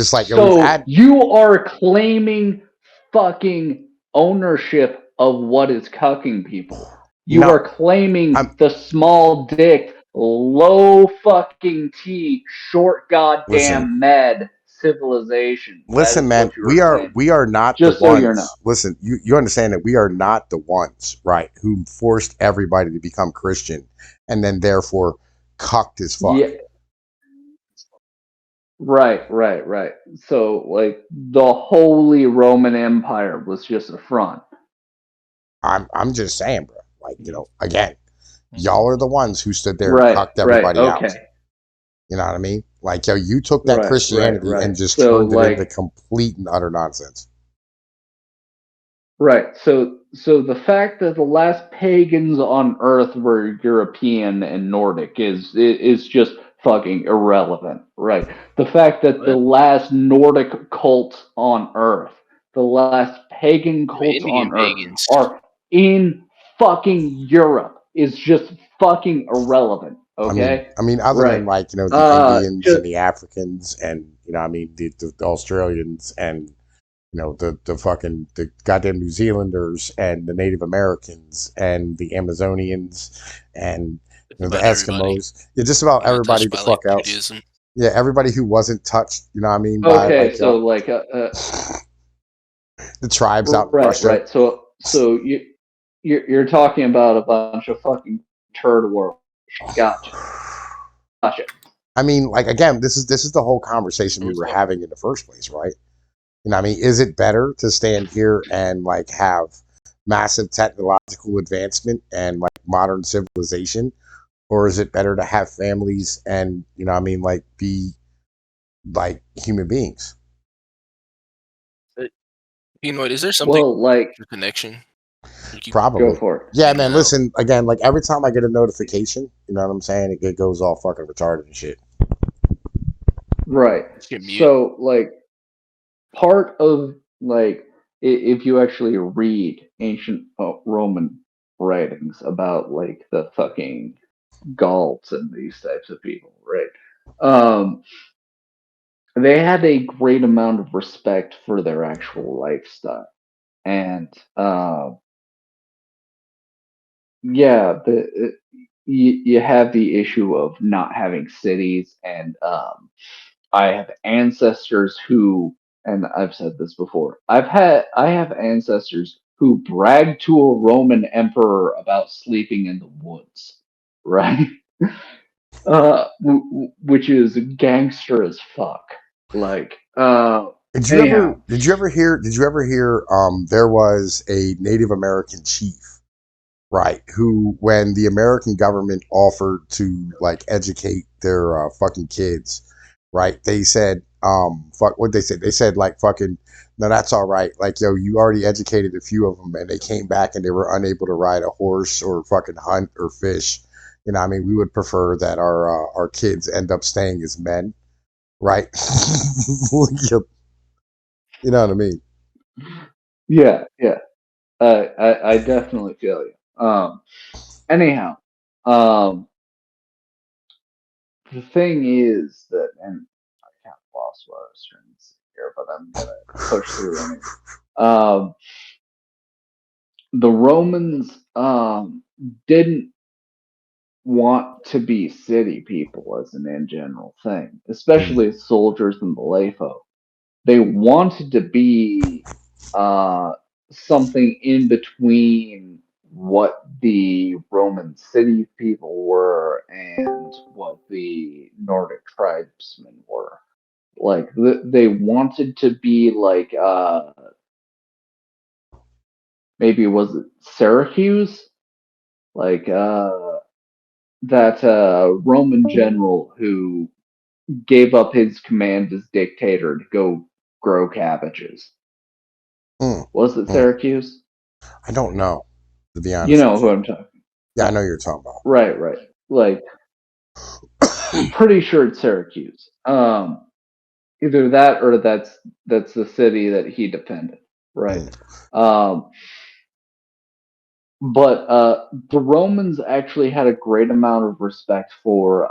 just like, yo, we've So had. you are claiming fucking ownership of what is cucking people. You No, are claiming I'm the small dick, low fucking T, short listen, goddamn med civilization. That listen, is man. what you are claiming. We are not the Just so you know. ones. Listen, you understand that we are not the ones, right, who forced everybody to become Christian and then therefore cucked as Yeah, fuck. right. So, like, the Holy Roman Empire was just a front. I'm just saying, bro. Like, again, y'all are the ones who stood there and cucked everybody out. Okay. You know what I mean? Like, yo, you took that Christianity Right. and just So, turned it into like, complete and utter nonsense. right. So the fact that the last pagans on Earth were European and Nordic is just fucking irrelevant, right? The fact that the What? last Nordic cults on Earth, the last pagan They were cults Indian on Earth pagans. are in fucking Europe is just fucking irrelevant, okay? I mean, other than Right. like the Indians Just and the Africans and I mean the Australians and the goddamn New Zealanders and the Native Americans and the Amazonians and It's the about everybody. Eskimos. Yeah, just about Not everybody touched the by like fuck else. Judaism. Yeah, everybody who wasn't touched. You know what I mean by okay, like so like the tribes out in Russia. right. So you're talking about a bunch of fucking turd world. Gotcha. I mean, like again, this is the whole conversation we were having in the first place, right? You know, what I mean, is it better to stand here and like have massive technological advancement and like modern civilization, or is it better to have families and what I mean, like be like human beings? Pnoid, is there something Well, like, the connection? You keep go Probably. for it. Yeah, in and man. out. Listen, again, like every time I get a notification, you know what I'm saying, it goes all fucking retarded and shit. Right. Just get mute. So, like, part of like if you actually read ancient Roman writings about like the fucking Gauls and these types of people, right? Um, they had a great amount of respect for their actual lifestyle, and yeah, you have the issue of not having cities, and I have ancestors who, and I've said this before, I have ancestors who bragged to a Roman emperor about sleeping in the woods, right? Which is gangster as fuck. Like, anyhow, Did you ever hear there was a Native American chief, right, who when the American government offered to like educate their fucking kids, right, they said fuck what they said. They said like fucking no, that's all right. Like, yo, you already educated a few of them and they came back and they were unable to ride a horse or fucking hunt or fish. You know, what I mean, we would prefer that our kids end up staying as men, right? You know what I mean? yeah. I definitely feel you. Anyhow, um, the thing is that, and I kind of lost what I was trying to say here, but I'm gonna push through anyway. Um, the Romans didn't want to be city people as an in general thing, especially as soldiers in the LAFO. They wanted to be uh, something in between what the Roman city people were and what the Nordic tribesmen were. Like they wanted to be like maybe was it Syracuse? Like that Roman general who gave up his command as dictator to go grow cabbages. Mm, Was it mm. Syracuse? I don't know, to be You honest know with who you. I'm talking Yeah, I about. know you're talking about. Right. Like, pretty sure it's Syracuse. Either that or that's the city that he defended. Right. Mm, Um, but the Romans actually had a great amount of respect for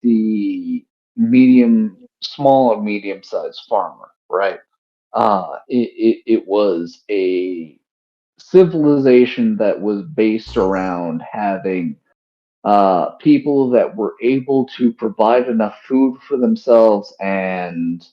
the medium small and medium sized farmer, right? It was a civilization that was based around having people that were able to provide enough food for themselves, and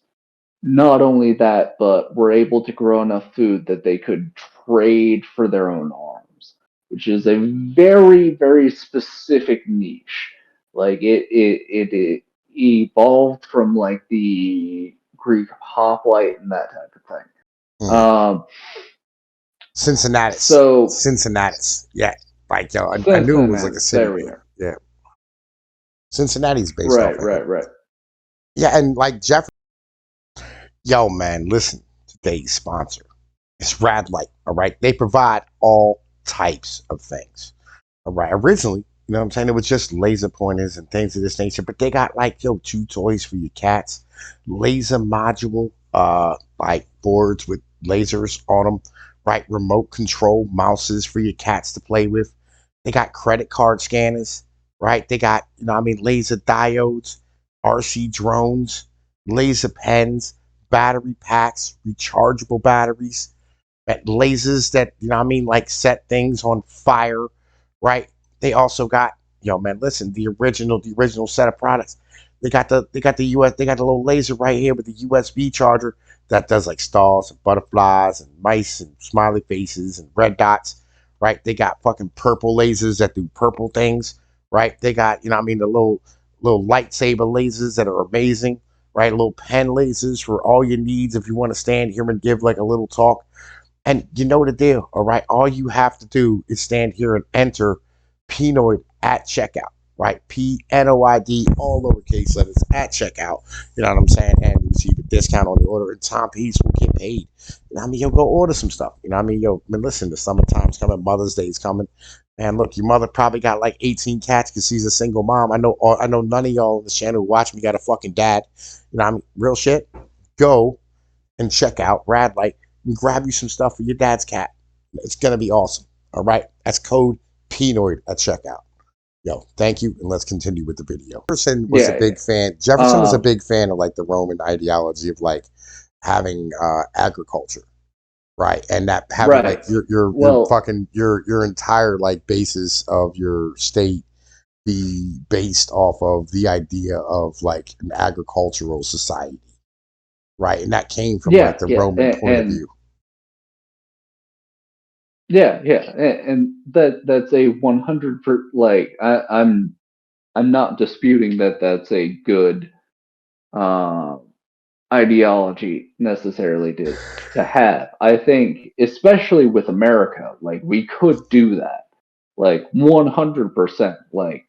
not only that, but were able to grow enough food that they could trade for their own arms, which is a very, very specific niche. Like it evolved from like the Greek hoplite and that type of thing. Mm. Cincinnatus. So Cincinnatus. Yeah. Like, yo, I knew it was like a Cincinnati, city there we name. are. Yeah. Cincinnati's based off Right, of him. right. Yeah, and like Jeff. Yo, man, listen. Today's sponsor is Radlight. All right. They provide all types of things. All right. Originally, you know what I'm saying? It was just laser pointers and things of this nature, but they got like, yo, 2 toys for your cats, laser module, like boards with lasers on them, right? Remote control mouses for your cats to play with. They got credit card scanners, right? They got, you know what I mean, laser diodes, RC drones, laser pens, battery packs, rechargeable batteries, lasers that, you know what I mean, like set things on fire, right? They also got, yo man, listen, the original set of products. They got the little laser right here with the USB charger that does like stars and butterflies and mice and smiley faces and red dots, right? They got fucking purple lasers that do purple things, right? They got, you know what I mean, the little lightsaber lasers that are amazing, right? Little pen lasers for all your needs if you want to stand here and give like a little talk. And you know the deal, all right? All you have to do is stand here and enter Pnoid at checkout, right? Pnoid, all lowercase letters at checkout. You know what I'm saying? And receive a discount on the order, and Tom Peace will get paid. You know what I mean? You'll go order some stuff. You know what I mean? Yo, man, listen, the summertime's coming, Mother's Day's coming. And look, your mother probably got like 18 cats because she's a single mom. I know none of y'all on this channel who watch me got a fucking dad. You know what I mean? Real shit. Go and check out Radlight and grab you some stuff for your dad's cat. It's gonna be awesome. All right, that's code Pnoid at checkout. Yo, thank you, and let's continue with the video. Jefferson was a Yeah, big fan. Jefferson was a big fan of like the Roman ideology of like having agriculture, right? And that having like right. your Well, fucking your entire like basis of your state be based off of the idea of like an agricultural society, right? And that came from like yeah, the yeah, Roman point of and view. yeah, yeah, and that's a 100 per like I'm not disputing that that's a good uh, ideology necessarily to have. I think especially with America, like we could do that, like 100%. Like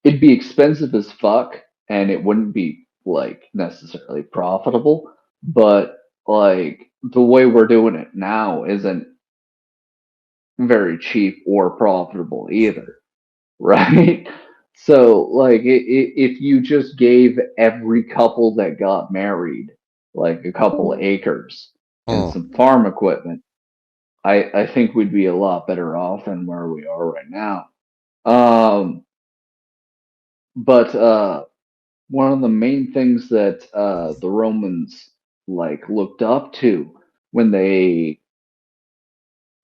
it'd be expensive as fuck, and it wouldn't be like necessarily profitable, but like the way we're doing it now isn't very cheap or profitable either, right? So, like, if you just gave every couple that got married like a couple of acres and Mm. some farm equipment, I think we'd be a lot better off than where we are right now. But one of the main things that the Romans like looked up to when they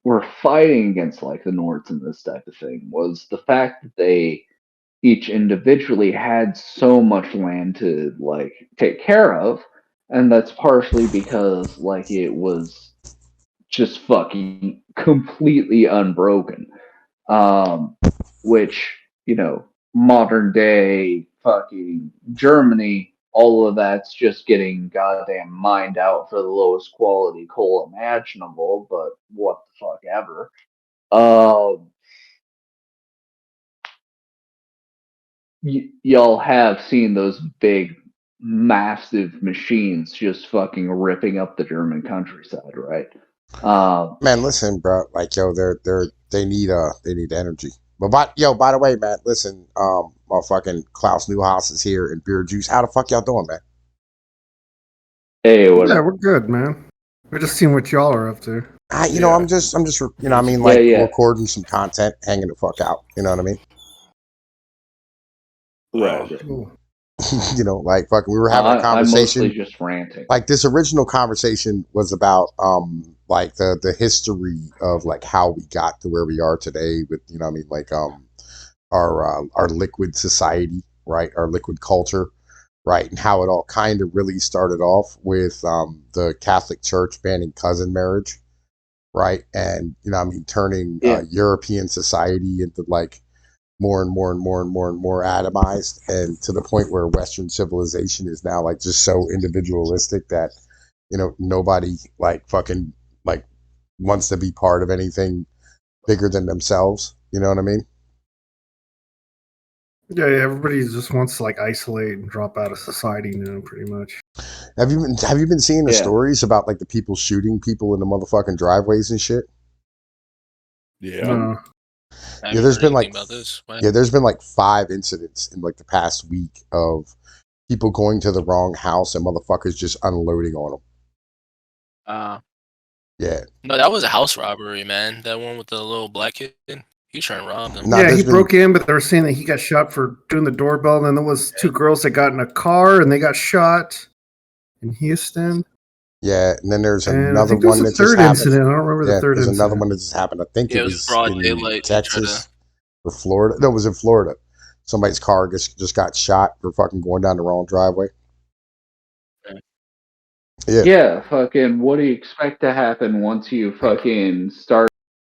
were fighting against like the Nords and this type of thing was the fact that they each individually had so much land to like take care of, and that's partially because like it was just fucking completely unbroken, um which, you know, modern day fucking Germany, all of that's just getting goddamn mined out for the lowest quality coal imaginable, but what the fuck ever. um y'all have seen those big, massive machines just fucking ripping up the German countryside, right? Um, Man, listen, bro. Like, yo, they need energy. But by the way, man, listen, motherfucking Klaus Newhouse is here and Beer Juice. How the fuck y'all doing, man? hey, what Yeah, up? we're good, man. We're just seeing what y'all are up to. I'm just, you know, what I mean, Yeah, like yeah, recording some content, hanging the fuck out. You know what I mean? right. Cool. Like fucking, we were having a I'm mostly conversation. just ranting. Like this original conversation was about like the history of like how we got to where we are today with like our liquid society, right? Our liquid culture, right? And how it all kind of really started off with the Catholic Church banning cousin marriage, right? And turning European society into like more and more and more and more and more atomized, and to the point where Western civilization is now like just so individualistic that nobody like fucking like wants to be part of anything bigger than themselves. You know what I mean? Yeah, everybody just wants to like isolate and drop out of society now, pretty much. Have you been seeing the stories about like the people shooting people in the motherfucking driveways and shit? Yeah. No. Yeah, there's been like about this. there's been like 5 incidents in like the past week of people going to the wrong house and motherfuckers just unloading on them. Yeah. No, that was a house robbery, man. That one with the little black kid. He was trying to rob them. Nah, Yeah, he been- broke in, but they were saying that he got shot for doing the doorbell. And then there was 2 girls that got in a car and they got shot in Houston. Yeah, and then there's And another I think there was one a that just third happened. incident. I don't remember the third there's incident. another one that just happened. I think Yeah, it it was was broad in daylight. Texas or Florida. No, it was in Florida. Somebody's car just got shot for fucking going down the wrong driveway. Yeah, fucking what do you expect to happen once you fucking start